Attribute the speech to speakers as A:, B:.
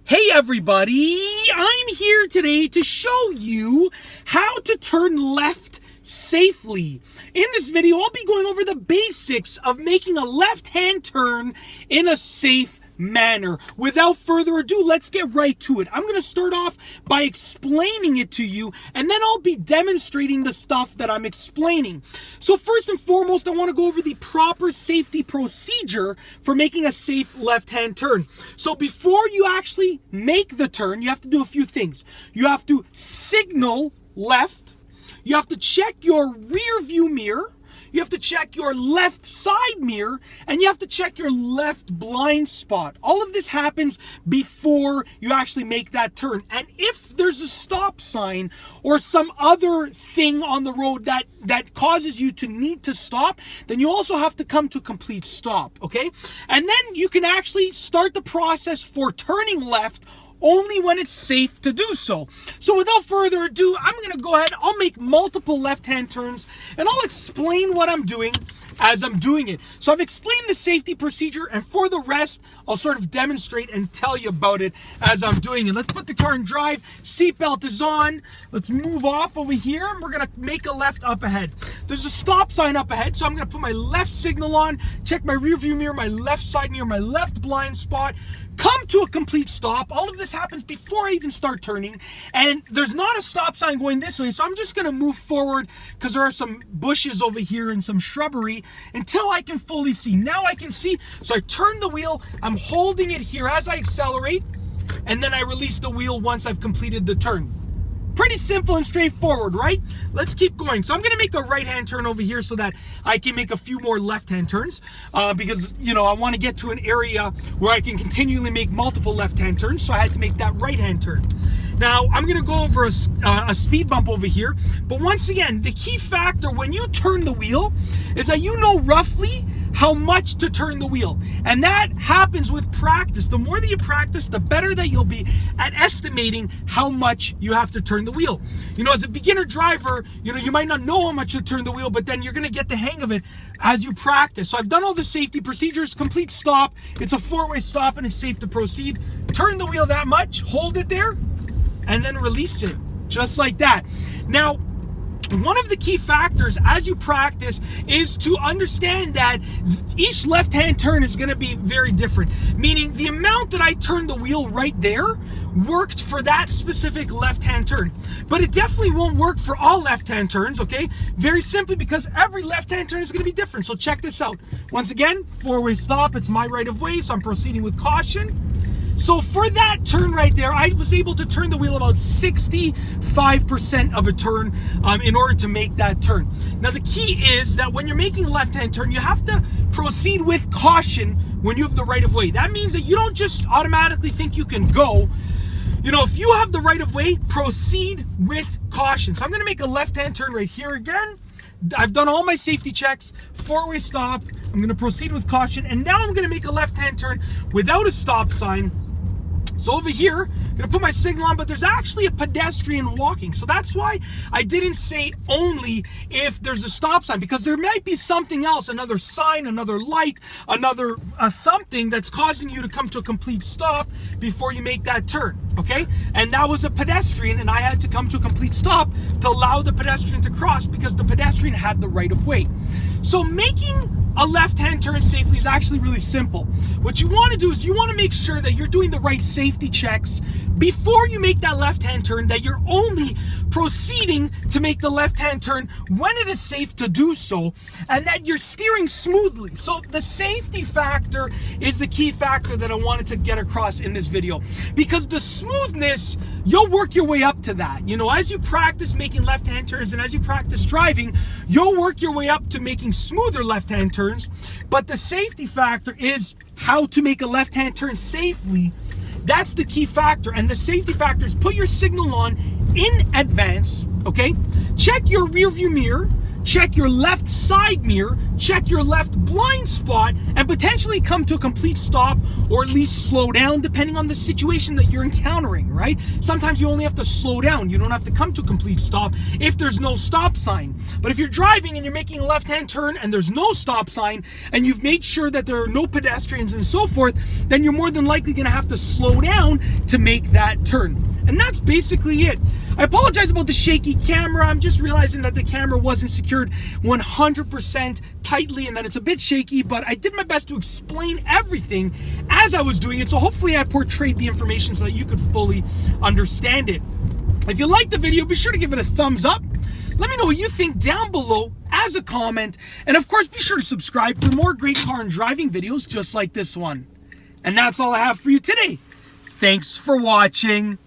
A: Hey everybody, I'm here today to show you how to turn left safely. In this video, I'll be going over the basics of making a left-hand turn in a safe manner. Without further ado, let's get right to it. I'm going to start off by explaining it to you, and then I'll be demonstrating the stuff that I'm explaining. So first and foremost, I want to go over the proper safety procedure for making a safe left-hand turn. So before you actually make the turn, you have to do a few things. You have to signal left. You have to check your rear view mirror. You have to check your left side mirror, and you have to check your left blind spot. All of this happens before you actually make that turn. And if there's a stop sign or some other thing on the road that causes you to need to stop, then you also have to come to a complete stop, okay? And then you can actually start the process for turning left only when it's safe to do so. So without further ado, I'm going to go ahead. I'll make multiple left-hand turns, and I'll explain what I'm doing as I'm doing it. So I've explained the safety procedure, and for the rest, I'll sort of demonstrate and tell you about it as I'm doing it. Let's put the car in drive. Seatbelt is on. Let's move off over here, and we're going to make a left up ahead. There's a stop sign up ahead, so I'm going to put my left signal on, check my rear view mirror, my left side mirror, my left blind spot, come to a complete stop. All of this happens before I even start turning, and there's not a stop sign going this way, so I'm just going to move forward because there are some bushes over here and some shrubbery until I can fully see. Now I can see, so I turn the wheel, I'm holding it here as I accelerate, and then I release the wheel once I've completed the turn. Pretty simple and straightforward, right? Let's keep going. So I'm going to make a right-hand turn over here so that I can make a few more left-hand turns because, you know, I want to get to an area where I can continually make multiple left-hand turns, so I had to make that right-hand turn. Now, I'm going to go over a speed bump over here, but once again, the key factor when you turn the wheel is that you know roughly how much to turn the wheel. And that happens with practice. The more that you practice, the better that you'll be at estimating how much you have to turn the wheel. You know, as a beginner driver, you know, you might not know how much to turn the wheel, but then you're gonna get the hang of it as you practice. So I've done all the safety procedures, complete stop. It's a four-way stop and it's safe to proceed. Turn the wheel that much, hold it there, and then release it, just like that. Now, one of the key factors as you practice is to understand that each left-hand turn is going to be very different. Meaning the amount that I turned the wheel right there worked for that specific left-hand turn. But it definitely won't work for all left-hand turns, okay? Very simply because every left-hand turn is going to be different. So check this out. Once again, four-way stop. It's my right of way, so I'm proceeding with caution. So for that turn right there, I was able to turn the wheel about 65% of a turn in order to make that turn. Now the key is that when you're making a left-hand turn, you have to proceed with caution when you have the right of way. That means that you don't just automatically think you can go. You know, if you have the right of way, proceed with caution. So I'm gonna make a left-hand turn right here again. I've done all my safety checks, four-way stop. I'm gonna proceed with caution, and now I'm gonna make a left-hand turn without a stop sign. So over here, I'm gonna put my signal on, but there's actually a pedestrian walking. So that's why I didn't say only if there's a stop sign, because there might be something else, another sign, another light, another something that's causing you to come to a complete stop before you make that turn, okay? And that was a pedestrian, and I had to come to a complete stop to allow the pedestrian to cross because the pedestrian had the right of way. So making a left-hand turn safely is actually really simple. What you want to do is you want to make sure that you're doing the right safety checks before you make that left-hand turn, that you're only proceeding to make the left-hand turn when it is safe to do so, and that you're steering smoothly. So the safety factor is the key factor that I wanted to get across in this video, because the smoothness, you'll work your way up to that. You know, as you practice making left-hand turns and as you practice driving, you'll work your way up to making smoother left-hand turns. But the safety factor is how to make a left-hand turn safely. That's the key factor. And the safety factor is put your signal on in advance, okay? Check your rear view mirror, check your left side mirror, check your left blind spot, and potentially come to a complete stop, or at least slow down depending on the situation that you're encountering, right? Sometimes you only have to slow down. You don't have to come to a complete stop if there's no stop sign. But if you're driving and you're making a left-hand turn and there's no stop sign, and you've made sure that there are no pedestrians and so forth, then you're more than likely going to have to slow down to make that turn. And that's basically it. I apologize about the shaky camera. I'm just realizing that the camera wasn't secured 100% tightly and that it's a bit shaky, but I did my best to explain everything as I was doing it. So hopefully I portrayed the information so that you could fully understand it. If you liked the video, be sure to give it a thumbs up. Let me know what you think down below as a comment. And of course, be sure to subscribe for more great car and driving videos just like this one. And that's all I have for you today. Thanks for watching.